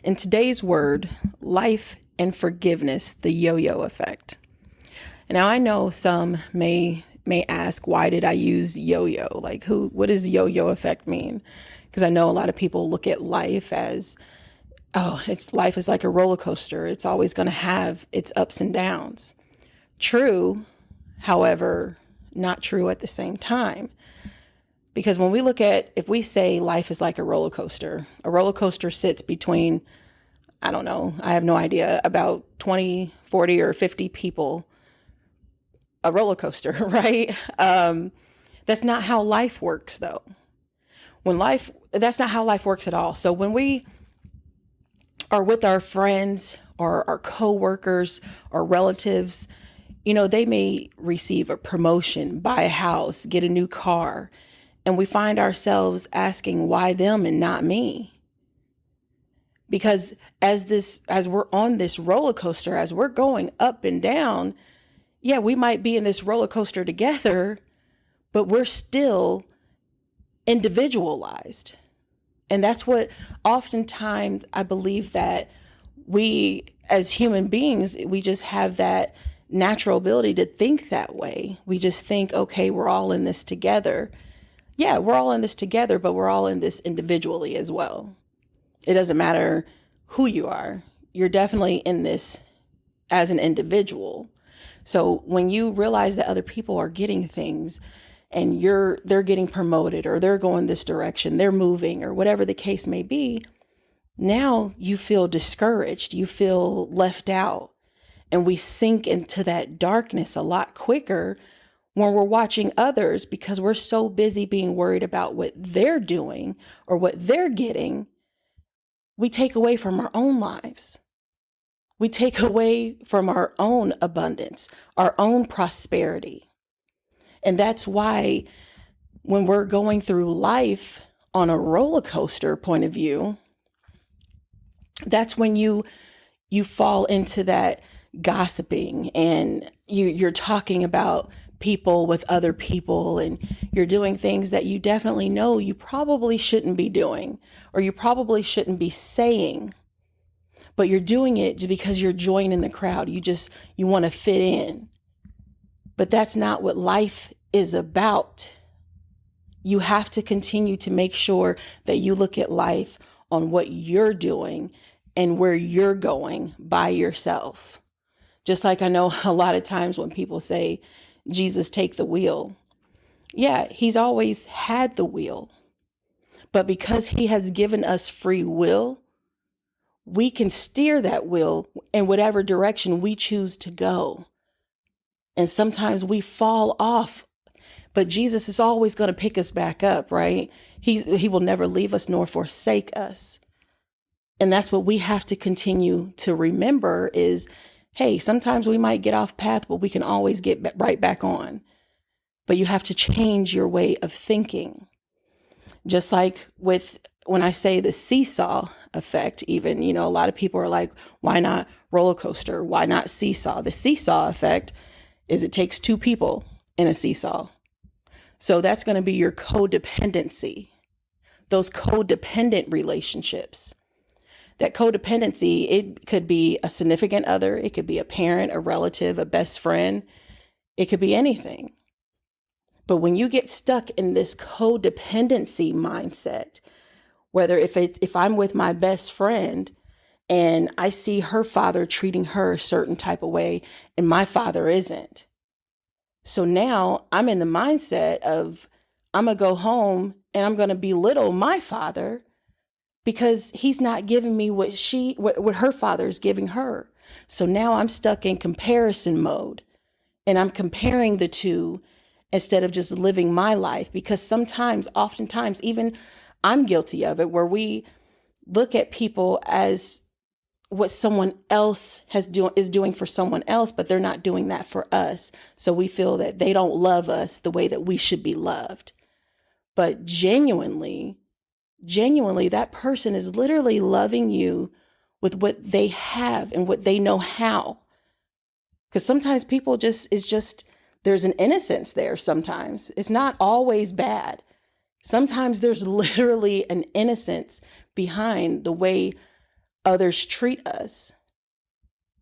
In today's word, life and forgiveness, the yo-yo effect. Now I know some may ask, why did I use yo-yo? Like what does yo-yo effect mean? Because I know a lot of people look at life as, life is like a roller coaster. It's always going to have its ups and downs. True, however, not true at the same time. Because when we look at, if we say life is like a roller coaster sits between, I don't know, I have no idea, about 20, 40, or 50 people, a roller coaster, right? That's not how life works, though. That's not how life works at all. So when we are with our friends or our coworkers or relatives, they may receive a promotion, buy a house, get a new car, and we find ourselves asking, why them and not me? Because as we're on this roller coaster, as we're going up and down, yeah, we might be in this roller coaster together, but we're still individualized. And that's what oftentimes I believe that we as human beings, we just have that natural ability to think that way. We just think, okay, we're all in this together. Yeah, we're all in this together, but we're all in this individually as well. It doesn't matter who you are. You're definitely in this as an individual. So when you realize that other people are getting things and they're getting promoted or they're going this direction, they're moving or whatever the case may be, now you feel discouraged, you feel left out, and we sink into that darkness a lot quicker when we're watching others because we're so busy being worried about what they're doing or what they're getting. We take away from our own lives. We take away from our own abundance, our own prosperity. And that's why when we're going through life on a roller coaster point of view, that's when you fall into that gossiping and you're talking about people with other people and you're doing things that you definitely know you probably shouldn't be doing or you probably shouldn't be saying, but you're doing it just because you're joining the crowd. You want to fit in. But that's not what life is about. You have to continue to make sure that you look at life on what you're doing and where you're going by yourself. Just like I know a lot of times when people say, Jesus, take the wheel. Yeah, he's always had the wheel. But because he has given us free will, we can steer that wheel in whatever direction we choose to go. And sometimes we fall off, but Jesus is always going to pick us back up, right? He will never leave us nor forsake us. And that's what we have to continue to remember is, hey, sometimes we might get off path, but we can always get right back on. But you have to change your way of thinking. Just like when I say the seesaw effect, even, a lot of people are like, why not roller coaster? Why not seesaw? The seesaw effect is it takes two people in a seesaw. So that's going to be your codependency, those codependent relationships. That codependency, it could be a significant other, it could be a parent, a relative, a best friend, it could be anything. But when you get stuck in this codependency mindset, whether if I'm with my best friend and I see her father treating her a certain type of way and my father isn't. So now I'm in the mindset of I'm going to go home and I'm going to belittle my father because he's not giving me what her father is giving her. So now I'm stuck in comparison mode and I'm comparing the two instead of just living my life, because oftentimes, even I'm guilty of it, where we look at people as what someone else is doing for someone else, but they're not doing that for us. So we feel that they don't love us the way that we should be loved. But genuinely, that person is literally loving you with what they have and what they know how. Because sometimes people there's an innocence there sometimes. It's not always bad. Sometimes there's literally an innocence behind the way others treat us.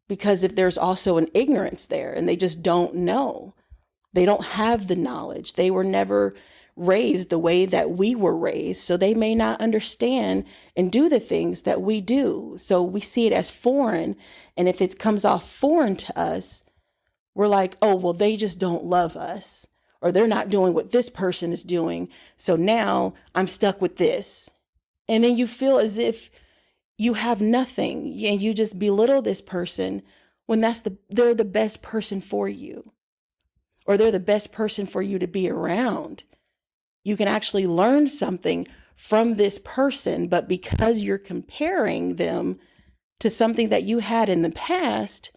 Because if there's also an ignorance there and they just don't know, they don't have the knowledge, they were never raised the way that we were raised, so they may not understand and do the things that we do. So we see it as foreign. And if it comes off foreign to us, we're like, oh, well, they just don't love us, or they're not doing what this person is doing. So now I'm stuck with this. And then you feel as if you have nothing and you just belittle this person when they're the best person for you, or they're the best person for you to be around. You can actually learn something from this person, but because you're comparing them to something that you had in the past,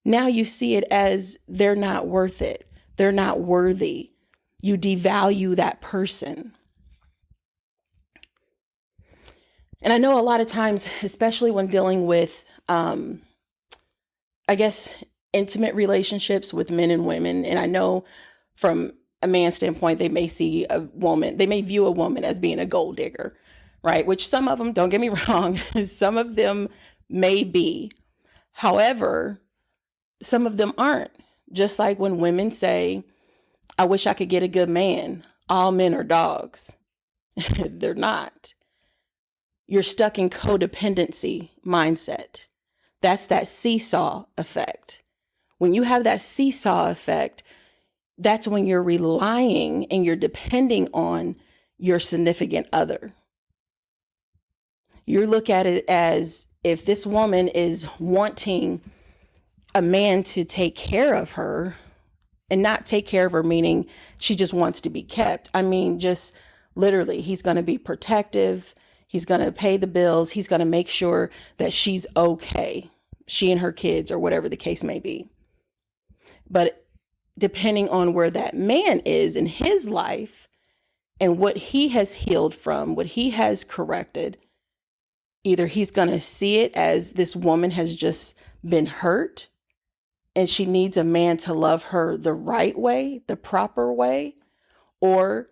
now you see it as they're not worth it. They're not worthy. You devalue that person. And I know a lot of times, especially when dealing with, I guess, intimate relationships with men and women, and I know from a man's standpoint, they may view a woman as being a gold digger, right? Which some of them, don't get me wrong, some of them may be. However, some of them aren't. Just like when women say, I wish I could get a good man. All men are dogs. They're not. You're stuck in codependency mindset. That's that seesaw effect. When you have that seesaw effect, that's when you're relying and you're depending on your significant other. You look at it as if this woman is wanting a man to take care of her, and not take care of her meaning she just wants to be kept. I mean, just literally, he's going to be protective. He's going to pay the bills. He's going to make sure that she's okay, she and her kids, or whatever the case may be. But depending on where that man is in his life and what he has healed from, what he has corrected, either he's going to see it as this woman has just been hurt and she needs a man to love her the right way, the proper way. Or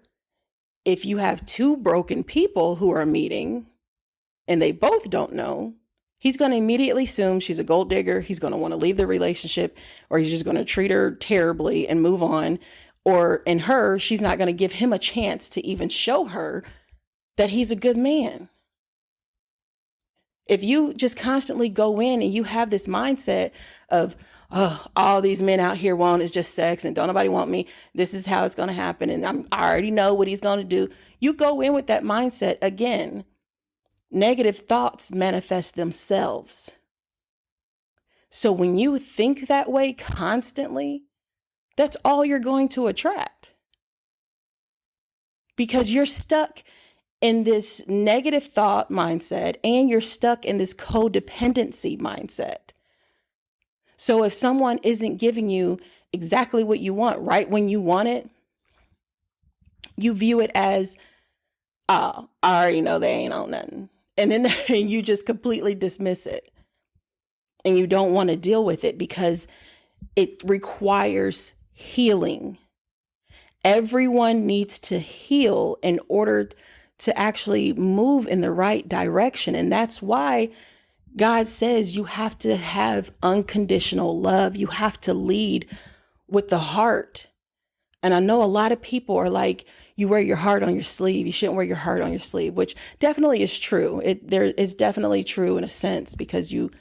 if you have two broken people who are meeting and they both don't know, he's going to immediately assume she's a gold digger. He's going to want to leave the relationship, or he's just going to treat her terribly and move on. Or in her, she's not going to give him a chance to even show her that he's a good man. If you just constantly go in and you have this mindset of, oh, all these men out here want is just sex and don't nobody want me, this is how it's going to happen, and I already know what he's going to do. You go in with that mindset, again, negative thoughts manifest themselves. So when you think that way constantly, that's all you're going to attract. Because you're stuck in this negative thought mindset and you're stuck in this codependency mindset. So if someone isn't giving you exactly what you want right when you want it, you view it as, oh, I already know they ain't on nothing. And then you just completely dismiss it. And you don't want to deal with it because it requires healing. Everyone needs to heal in order to actually move in the right direction. And that's why God says you have to have unconditional love. You have to lead with the heart. And I know a lot of people are like, you wear your heart on your sleeve. You shouldn't wear your heart on your sleeve, which definitely is true. There is definitely true in a sense, because you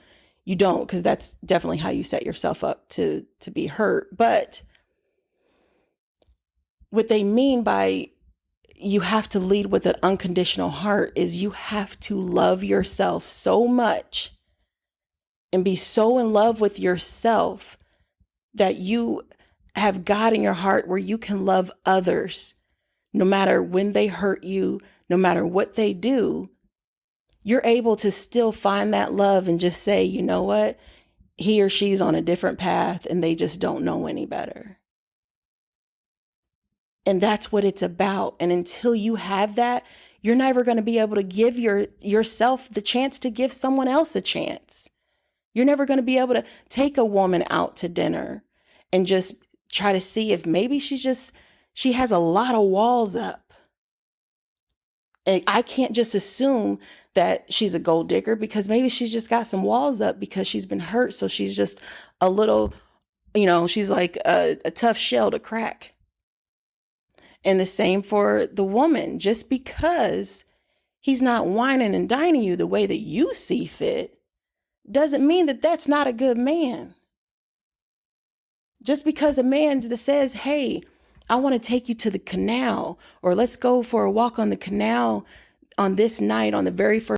don't, because that's definitely how you set yourself up to be hurt. But what they mean by you have to lead with an unconditional heart is you have to love yourself so much and be so in love with yourself that you have God in your heart where you can love others no matter when they hurt you, no matter what they do. You're able to still find that love and just say, you know what? He or she's on a different path and they just don't know any better. And that's what it's about. And until you have that, you're never going to be able to give yourself the chance to give someone else a chance. You're never going to be able to take a woman out to dinner and just try to see if maybe she has a lot of walls up. And I can't just assume that she's a gold digger, because maybe she's just got some walls up because she's been hurt. So she's just a little, she's like a tough shell to crack. And the same for the woman. Just because he's not whining and dining you the way that you see fit doesn't mean that that's not a good man. Just because a man that says, hey, I want to take you to the canal, or let's go for a walk on the canal on this night, on the very first